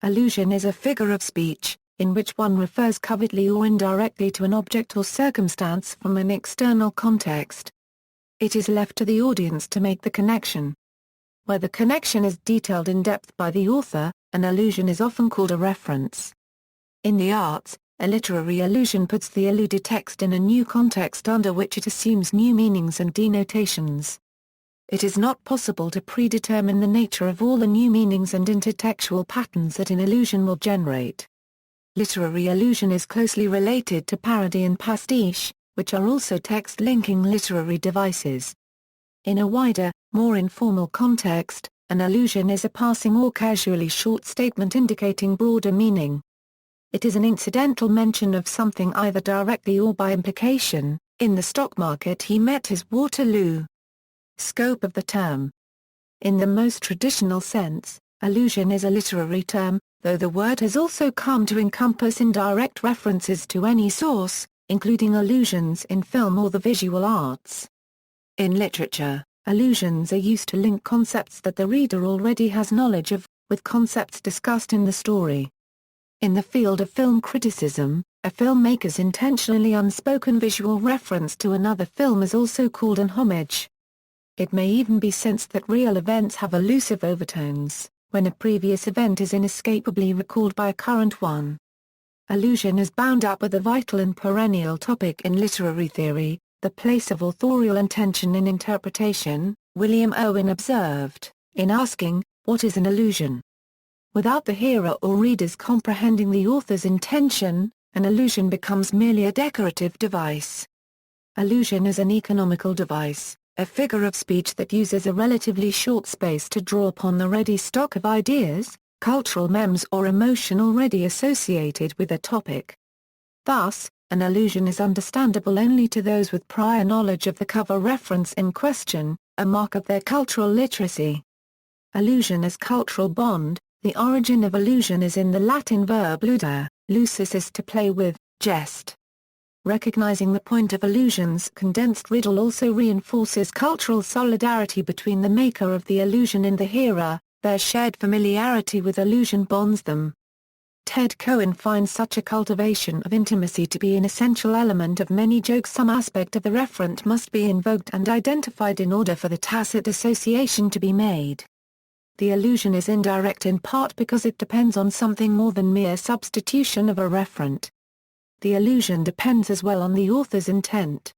Allusion is a figure of speech, in which one refers covertly or indirectly to an object or circumstance from an external context. It is left to the audience to make the connection. Where the connection is detailed in depth by the author, an allusion is often called a reference. In the arts, a literary allusion puts the alluded text in a new context under which it assumes new meanings and denotations. It is not possible to predetermine the nature of all the new meanings and intertextual patterns that an allusion will generate. Literary allusion is closely related to parody and pastiche, which are also text-linking literary devices. In a wider, more informal context, an allusion is a passing or casually short statement indicating broader meaning. It is an incidental mention of something either directly or by implication. In the stock market he met his Waterloo. Scope of the term. In the most traditional sense, allusion is a literary term, though the word has also come to encompass indirect references to any source, including allusions in film or the visual arts. In literature, allusions are used to link concepts that the reader already has knowledge of, with concepts discussed in the story. In the field of film criticism, a filmmaker's intentionally unspoken visual reference to another film is also called an homage. It may even be sensed that real events have elusive overtones, when a previous event is inescapably recalled by a current one. Allusion is bound up with a vital and perennial topic in literary theory, the place of authorial intention in interpretation. William Owen observed, in asking, "What is an allusion?" Without the hearer or readers comprehending the author's intention, an allusion becomes merely a decorative device. Allusion is an economical device, a figure of speech that uses a relatively short space to draw upon the ready stock of ideas, cultural memes or emotion already associated with a topic. Thus, an allusion is understandable only to those with prior knowledge of the cover reference in question, a mark of their cultural literacy. Allusion as cultural bond. The origin of allusion is in the Latin verb ludere, lusus is to play with, jest. Recognizing the point of allusion's condensed riddle also reinforces cultural solidarity between the maker of the allusion and the hearer. Their shared familiarity with allusion bonds them. Ted Cohen finds such a cultivation of intimacy to be an essential element of many jokes. Some aspect of the referent must be invoked and identified in order for the tacit association to be made. The allusion is indirect in part because it depends on something more than mere substitution of a referent. The allusion depends as well on the author's intent.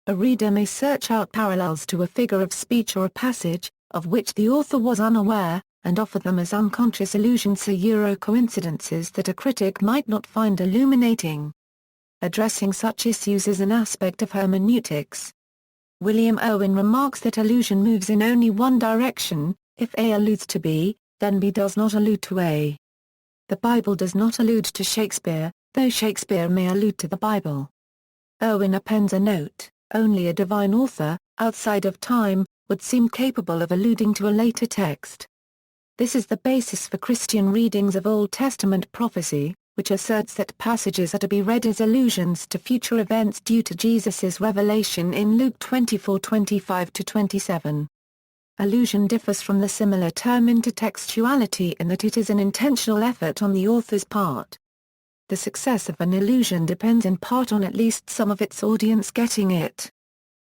A reader may search out parallels to a figure of speech or a passage, of which the author was unaware, and offer them as unconscious allusions or coincidences that a critic might not find illuminating. Addressing such issues is an aspect of hermeneutics. William Owen remarks that allusion moves in only one direction. If A alludes to B, then B does not allude to A. The Bible does not allude to Shakespeare, though Shakespeare may allude to the Bible. Owen appends a note, only a divine author, outside of time, would seem capable of alluding to a later text. This is the basis for Christian readings of Old Testament prophecy, which asserts that passages are to be read as allusions to future events due to Jesus' revelation in Luke 24:25-27. Allusion differs from the similar term intertextuality in that it is an intentional effort on the author's part. The success of an allusion depends in part on at least some of its audience getting it.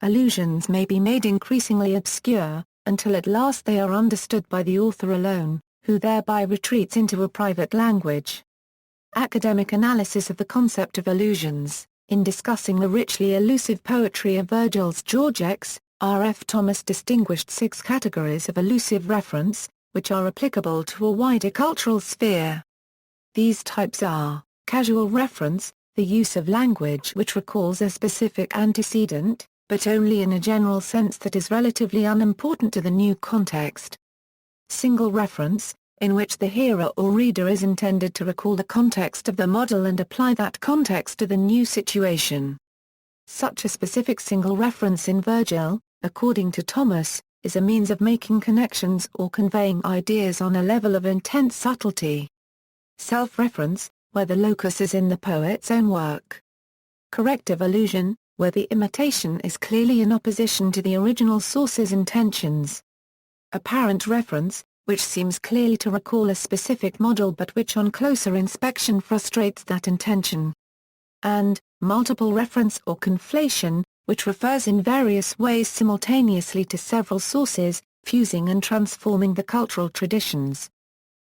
Allusions may be made increasingly obscure, until at last they are understood by the author alone, who thereby retreats into a private language. Academic analysis of the concept of allusions. In discussing the richly elusive poetry of Virgil's Georgics, R.F. Thomas distinguished 6 categories of elusive reference, which are applicable to a wider cultural sphere. These types are, casual reference, the use of language which recalls a specific antecedent, but only in a general sense that is relatively unimportant to the new context. Single reference, in which the hearer or reader is intended to recall the context of the model and apply that context to the new situation. Such a specific single reference in Virgil, according to Thomas, is a means of making connections or conveying ideas on a level of intense subtlety. Self-reference, where the locus is in the poet's own work. Corrective illusion, where the imitation is clearly in opposition to the original source's intentions. Apparent reference, which seems clearly to recall a specific model but which on closer inspection frustrates that intention. And multiple reference or conflation, which refers in various ways simultaneously to several sources, fusing and transforming the cultural traditions.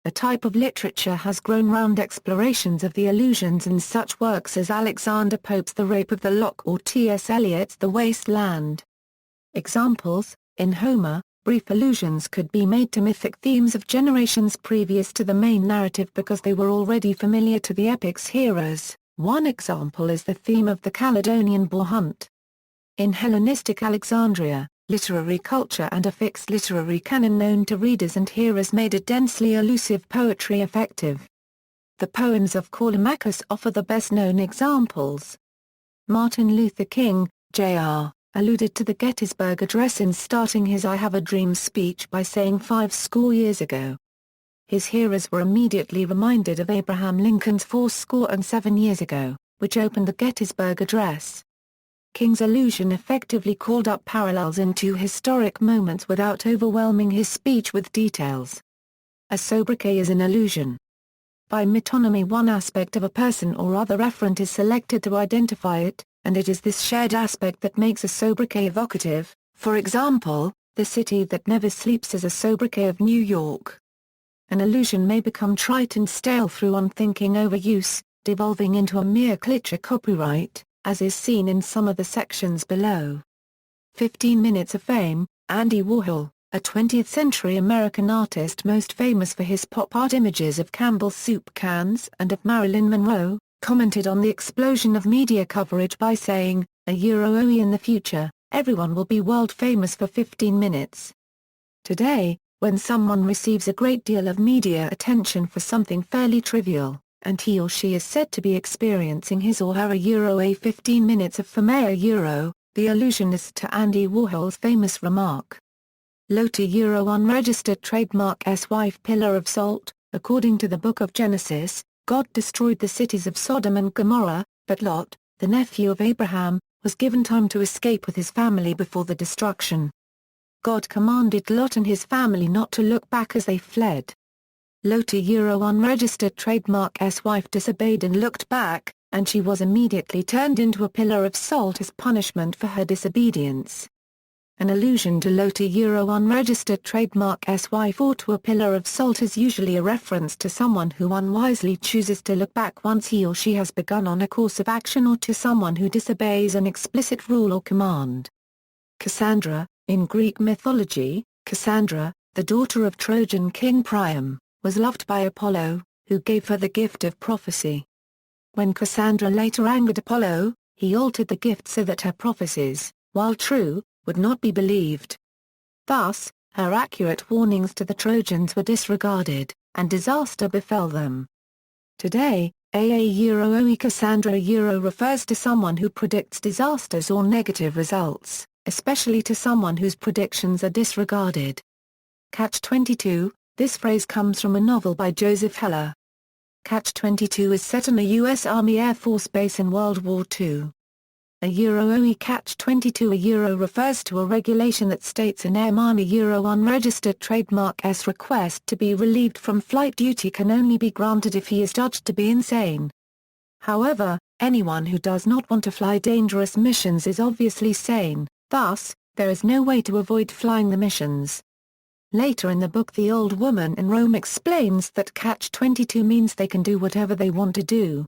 A type of literature has grown round explorations of the allusions in such works as Alexander Pope's The Rape of the Lock or T.S. Eliot's The Waste Land. Examples: in Homer, brief allusions could be made to mythic themes of generations previous to the main narrative because they were already familiar to the epic's hearers. One example is the theme of the Caledonian boar hunt. In Hellenistic Alexandria, literary culture and a fixed literary canon known to readers and hearers made a densely elusive poetry effective. The poems of Callimachus offer the best-known examples. Martin Luther King, Jr., alluded to the Gettysburg Address in starting his I Have a Dream speech by saying 50 years ago. His hearers were immediately reminded of Abraham Lincoln's 47 years ago, which opened the Gettysburg Address. King's allusion effectively called up parallels in two historic moments without overwhelming his speech with details. A sobriquet is an allusion. By metonymy, one aspect of a person or other efferent is selected to identify it, and it is this shared aspect that makes a sobriquet evocative. For example, the city that never sleeps is a sobriquet of New York. An allusion may become trite and stale through unthinking overuse, devolving into a mere cliché copyright, as is seen in some of the sections below. 15 Minutes of Fame. Andy Warhol, a 20th-century American artist most famous for his pop art images of Campbell's soup cans and of Marilyn Monroe, commented on the explosion of media coverage by saying, in the future, everyone will be world famous for 15 minutes. Today, when someone receives a great deal of media attention for something fairly trivial, and he or she is said to be experiencing his or her a 15 minutes of fame the allusion is to Andy Warhol's famous remark. Lot unregistered trademark wife pillar of salt. According to the Book of Genesis, God destroyed the cities of Sodom and Gomorrah, but Lot, the nephew of Abraham, was given time to escape with his family before the destruction. God commanded Lot and his family not to look back as they fled. Lot unregistered trademark's wife disobeyed and looked back, and she was immediately turned into a pillar of salt as punishment for her disobedience. An allusion to Lot unregistered trademark's wife or to a pillar of salt is usually a reference to someone who unwisely chooses to look back once he or she has begun on a course of action or to someone who disobeys an explicit rule or command. Cassandra. In Greek mythology, Cassandra, the daughter of Trojan king Priam, was loved by Apollo, who gave her the gift of prophecy. When Cassandra later angered Apollo, he altered the gift so that her prophecies, while true, would not be believed. Thus, her accurate warnings to the Trojans were disregarded, and disaster befell them. Today, Cassandra refers to someone who predicts disasters or negative results, especially to someone whose predictions are disregarded. Catch-22. This phrase comes from a novel by Joseph Heller. Catch-22 is set on a U.S. Army Air Force base in World War II. Catch-22 refers to a regulation that states an airman unregistered trademark's request to be relieved from flight duty can only be granted if he is judged to be insane. However, anyone who does not want to fly dangerous missions is obviously sane, thus, there is no way to avoid flying the missions. Later in the book The Old Woman in Rome explains that Catch-22 means they can do whatever they want to do.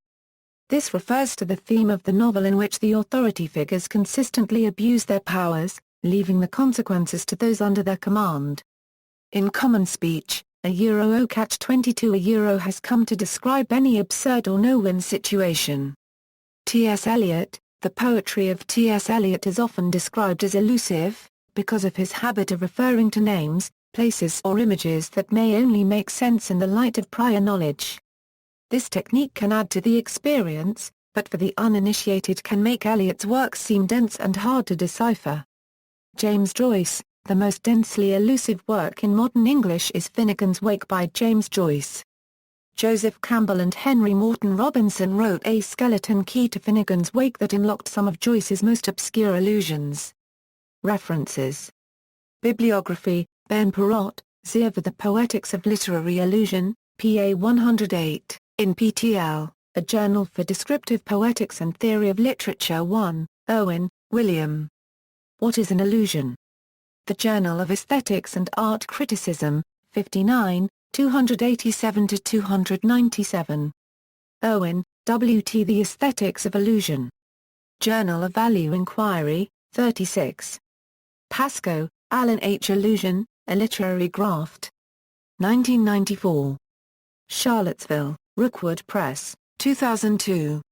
This refers to the theme of the novel in which the authority figures consistently abuse their powers, leaving the consequences to those under their command. In common speech, Catch-22 has come to describe any absurd or no-win situation. T.S. Eliot. The poetry of T.S. Eliot is often described as elusive, because of his habit of referring to names, places or images that may only make sense in the light of prior knowledge. This technique can add to the experience, but for the uninitiated can make Eliot's work seem dense and hard to decipher. James Joyce. The most densely elusive work in modern English is Finnegan's Wake by James Joyce. Joseph Campbell and Henry Morton Robinson wrote a skeleton key to Finnegan's Wake that unlocked some of Joyce's most obscure allusions. References. Bibliography: Ben Perrott, Zier for the Poetics of Literary Allusion, PA 108, in PTL, A Journal for Descriptive Poetics and Theory of Literature 1, Owen, William. What is an Allusion? The Journal of Aesthetics and Art Criticism, 59, 287-297. Owen, W.T. The Aesthetics of Allusion. Journal of Value Inquiry, 36. Pascoe, Alan H. Allusion, A Literary Graft. 1994. Charlottesville, Rookwood Press, 2002.